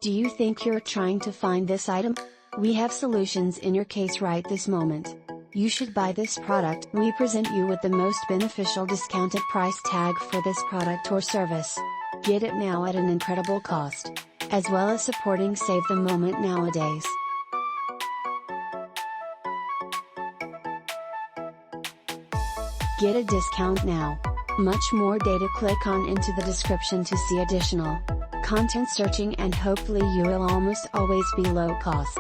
Do you think you're trying to find this item? We have solutions in your case right this moment. You should buy this product. We present you with the most beneficial discounted price tag for this product or service. Get it now at an incredible cost. As well as supporting Save the Moment nowadays. Get a discount now. Much more data. Click on into the description to see additional content searching, and hopefully you will almost always be low cost.